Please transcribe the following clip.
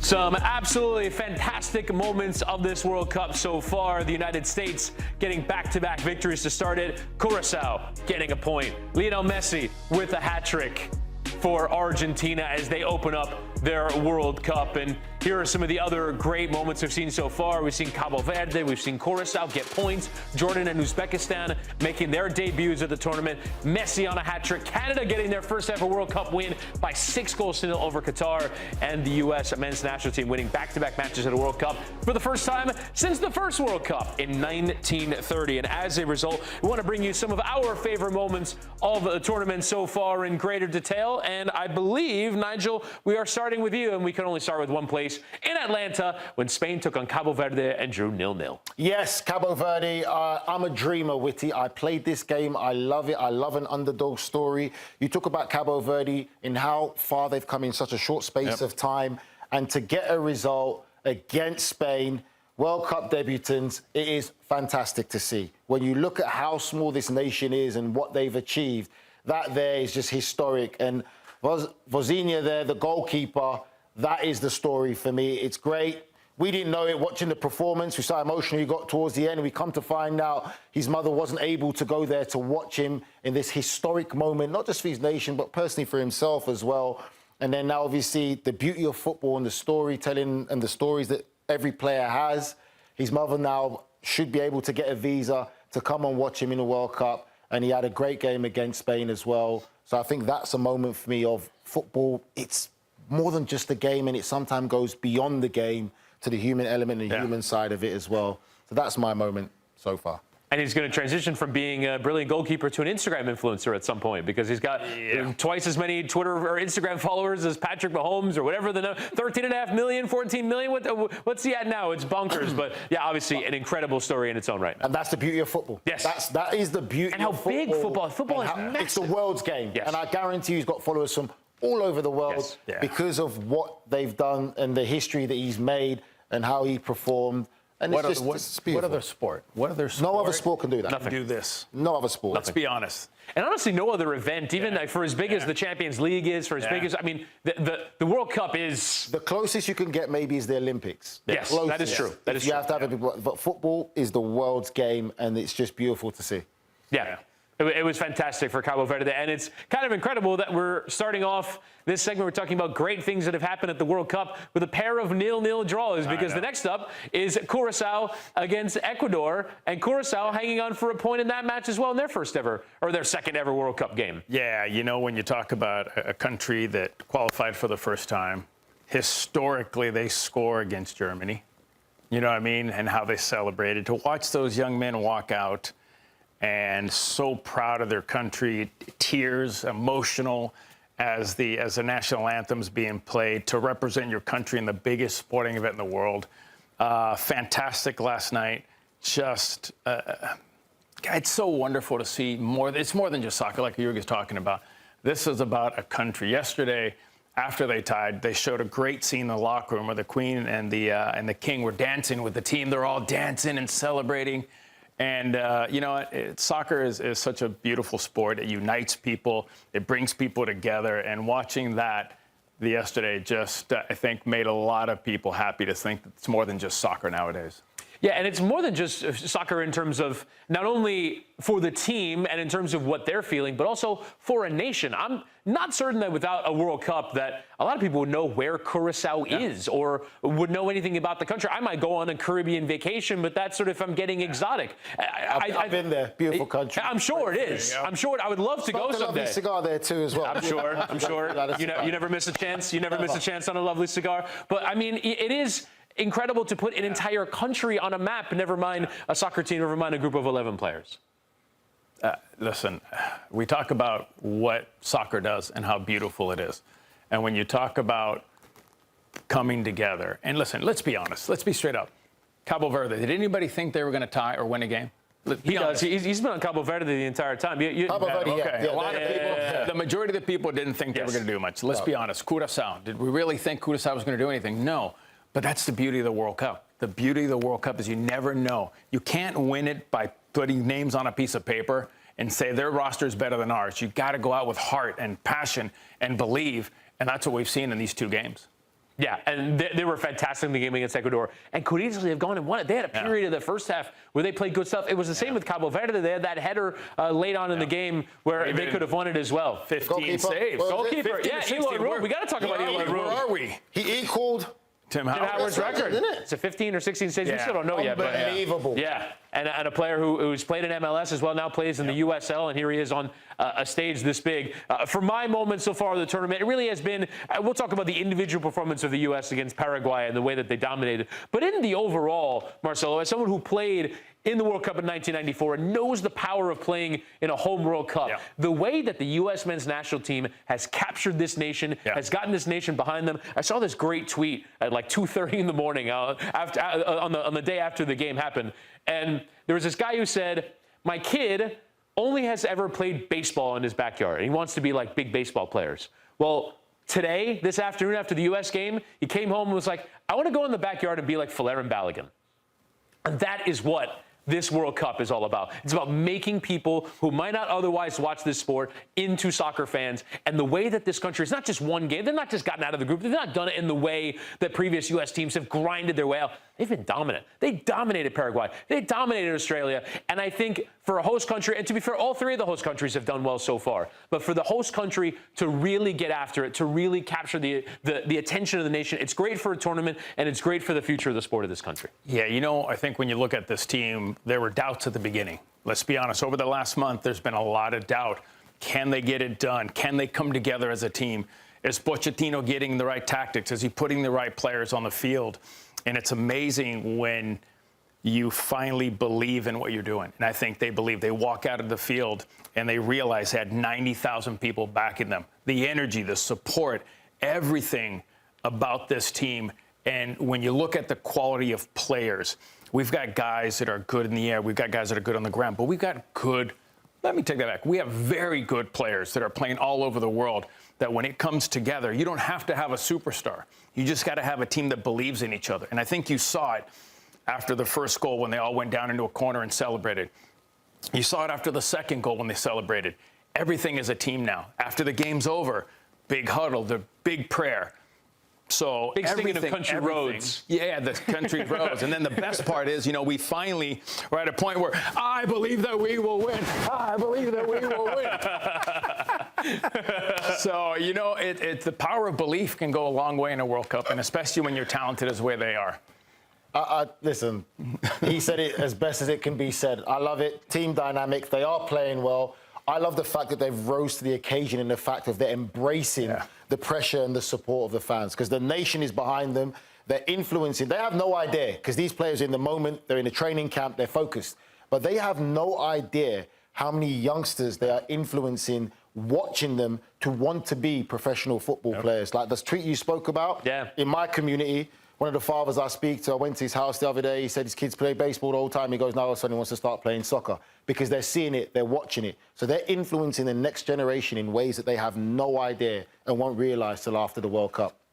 Some absolutely fantastic moments of this World Cup so far. The United States getting back-to-back victories to start it. Curaçao getting a point. Lionel Messi with a hat trick for Argentina as they open up their World Cup. And here are some of the other great moments we've seen so far. We've seen Cabo Verde, we've seen Curaçao get points, Jordan and Uzbekistan making their debuts at the tournament, Messi on a hat trick, Canada getting their first ever World Cup win by 6-0 over Qatar, and the US men's national team winning back-to-back matches at a World Cup for the first time since the first World Cup in 1930. And as a result, we want to bring you some of our favorite moments of the tournament so far in greater detail. And I believe, Nigel, we are starting with you, and we can only start with one place in Atlanta when Spain took on Cabo Verde and drew 0-0. Yes, Cabo Verde. I'm a dreamer, Witty. I played this game. I love it. I love an underdog story. You talk about Cabo Verde and how far they've come in such a short space of time, and to get a result against Spain, World Cup debutants, it is fantastic to see. When you look at how small this nation is and what they've achieved, that there is just historic. And Wittyngham there, the goalkeeper, that is the story for me. It's great. We didn't know it watching the performance. We saw how emotional he got towards the end. We come to find out his mother wasn't able to go there to watch him in this historic moment, not just for his nation, but personally for himself as well. And then now, obviously, the beauty of football and the storytelling and the stories that every player has. His mother now should be able to get a visa to come and watch him in the World Cup. And he had a great game against Spain as well. So I think that's a moment for me of football. It's more than just a game, and it sometimes goes beyond the game to the human element and the human side of it as well. So that's my moment so far. And he's going to transition from being a brilliant goalkeeper to an Instagram influencer at some point, because he's got twice as many Twitter or Instagram followers as Patrick Mahomes or whatever the 13.5 million, 14 million. What's he at now? It's bonkers. But yeah, obviously an incredible story in its own right. And that's the beauty of football. Yes. That is the beauty and how of football. Big football is massive. It's the world's game. Yes. And I guarantee he's got followers from all over the world because of what they've done and the history that he's made and how he performed. And what other sport? What other sport? No other sport can do that. Nothing. Do this. No other sport. Let's be honest. And honestly, no other event, even like for as big as the Champions League is, for as big as, I mean, the World Cup is... The closest you can get maybe is the Olympics. Yes, that is true. That is true. You have to have it, but football is the world's game, and it's just beautiful to see. Yeah. It was fantastic for Cabo Verde, and it's kind of incredible that we're starting off this segment. We're talking about great things that have happened at the World Cup with a pair of 0-0 draws, because the next up is Curaçao against Ecuador, and Curaçao hanging on for a point in that match as well in their first ever, or their second ever World Cup game. Yeah, you know, when you talk about a country that qualified for the first time, historically they score against Germany, you know what I mean, and how they celebrated. To watch those young men walk out and so proud of their country, tears, emotional as the national anthem's being played, to represent your country in the biggest sporting event in the world. Fantastic last night. Just, it's so wonderful to see more. It's more than just soccer, like you were just talking about. This is about a country. Yesterday, after they tied, they showed a great scene in the locker room where the Queen and the King were dancing with the team. They're all dancing and celebrating. And, you know, soccer is such a beautiful sport. It unites people. It brings people together. And watching that yesterday just, I think, made a lot of people happy to think that it's more than just soccer nowadays. Yeah, and it's more than just soccer in terms of not only for the team and in terms of what they're feeling, but also for a nation. I'm not certain that without a World Cup that a lot of people would know where Curaçao is or would know anything about the country. I might go on a Caribbean vacation, but that's sort of if I'm getting exotic. I've been there. Beautiful country. I'm sure it is. I'm sure I would love to go someday. A lovely cigar there too as well. I'm sure. I'm sure. You never miss a chance. You never miss a chance on a lovely cigar. But I mean, it is incredible to put an entire country on a map, never mind a soccer team, never mind a group of 11 players. Listen, we talk about what soccer does and how beautiful it is. And when you talk about coming together, and listen, let's be honest, let's be straight up. Cabo Verde, did anybody think they were going to tie or win a game? He does. He's been on Cabo Verde the entire time. Cabo Verde, a lot of people, the majority of the people didn't think they were going to do much. Let's be honest. Curaçao, did we really think Curaçao was going to do anything? No. But that's the beauty of the World Cup. The beauty of the World Cup is you never know. You can't win it by putting names on a piece of paper and say their roster is better than ours. You got to go out with heart and passion and believe, and that's what we've seen in these two games. Yeah, and they were fantastic in the game against Ecuador and could easily have gone and won it. They had a period of the first half where they played good stuff. It was the same with Cabo Verde. They had that header late on in the game where they could have won it as well. 15 saves. Goalkeeper. Yeah, Eloy Roux. We got to talk about Eloy Roux. Where are we? He equaled Tim Howard's record. isn't it? It's a 15 or 16 saves. We still don't know yet. Unbelievable. But, yeah, and a player who's played in MLS as well, now plays in the USL, and here he is on a stage this big. For my moment so far of the tournament, it really has been, we'll talk about the individual performance of the U.S. against Paraguay and the way that they dominated. But in the overall, Marcelo, as someone who played in the World Cup in 1994 and knows the power of playing in a home World Cup, the way that the U.S. men's national team has captured this nation, has gotten this nation behind them. I saw this great tweet at like 2:30 in the morning on the day after the game happened. And there was this guy who said, my kid only has ever played baseball in his backyard. And he wants to be like big baseball players. Well, today, this afternoon after the U.S. game, he came home and was like, I want to go in the backyard and be like Folarin Balogun. And that is what this World Cup is all about. It's about making people who might not otherwise watch this sport into soccer fans. And the way that this country, it's not just one game. They've not just gotten out of the group. They've not done it in the way that previous U.S. teams have grinded their way out. They've been dominant. They dominated Paraguay. They dominated Australia. And I think for a host country, and to be fair, all three of the host countries have done well so far. But for the host country to really get after it, to really capture the attention of the nation, it's great for a tournament, and it's great for the future of the sport of this country. Yeah, you know, I think when you look at this team, there were doubts at the beginning. Let's be honest. Over the last month, there's been a lot of doubt. Can they get it done? Can they come together as a team? Is Pochettino getting the right tactics? Is he putting the right players on the field? And it's amazing when you finally believe in what you're doing. And I think they believe. They walk out of the field and they realize they had 90,000 people backing them. The energy, the support, everything about this team. And when you look at the quality of players, we've got guys that are good in the air. We've got guys that are good on the ground. But we've got good, let me take that back. We have very good players that are playing all over the world that when it comes together, you don't have to have a superstar. You just got to have a team that believes in each other. And I think you saw it after the first goal when they all went down into a corner and celebrated. You saw it after the second goal when they celebrated. Everything is a team now. After the game's over, big huddle, the big prayer. So big singing of country roads. Yeah, the country roads. And then the best part is, you know, we finally are at a point where I believe that we will win. I believe that we will win. So, you know, the power of belief can go a long way in a World Cup, and especially when you're talented as the way they are. Listen, he said it as best as it can be said. I love it. Team dynamic. They are playing well. I love the fact that they've rose to the occasion in the fact of they're embracing the pressure and the support of the fans because the nation is behind them. They're influencing. They have no idea because these players in the moment, they're in a training camp, they're focused. But they have no idea how many youngsters they are influencing, watching them to want to be professional football players. Like the tweet you spoke about in my community, one of the fathers I speak to, I went to his house the other day. He said his kids play baseball the whole time. He goes, now all of a sudden he wants to start playing soccer because they're seeing it, they're watching it. So they're influencing the next generation in ways that they have no idea and won't realise till after the World Cup.